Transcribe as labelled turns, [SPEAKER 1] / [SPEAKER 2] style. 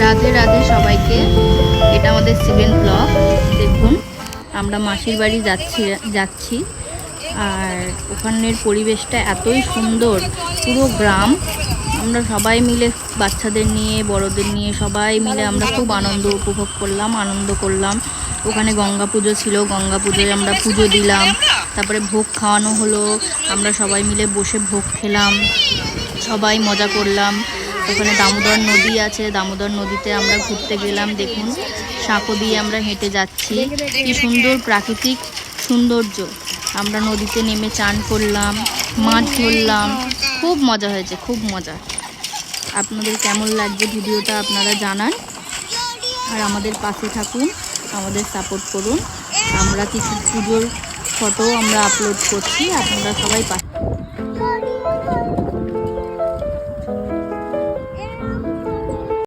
[SPEAKER 1] রাধে রাধে সবাইকে। এটা আমাদের 7 ব্লক। দেখুন আমরা মাসির বাড়ি যাচ্ছি আর ওখানের পরিবেশটা এতই সুন্দর, পুরো গ্রাম। আমরা সবাই মিলে বাচ্চাদের নিয়ে বড়দের নিয়ে সবাই মিলে আমরা খুব আনন্দ উপভোগ করলাম, আনন্দ করলাম। ওখানে গঙ্গা পুজো ছিল, গঙ্গা পুজোয় আমরা পুজো দিলাম, তারপরে ভোগ খাওয়ানো হলো। আমরা সবাই মিলে বসে ভোগ খেলাম, সবাই মজা করলাম। ওখানে দামোদর নদী আছে, দামোদর নদীতে আমরা ঘুরতে গেলাম। দেখুন সাঁকো দিয়ে আমরা হেঁটে যাচ্ছি, কি সুন্দর প্রাকৃতিক সৌন্দর্য। আমরা নদীতে নেমে চান করলাম, মাছ ধরলাম, খুব মজা হয়েছে, খুব মজা। আপনাদের কেমন লাগছে ভিডিওটা আপনারা জানান, আর আমাদের পাশে থাকুন, আমাদের সাপোর্ট করুন। আমরা কিছু পুজোর ফটো আমরা আপলোড করছি, আপনারা সবাই পাশে।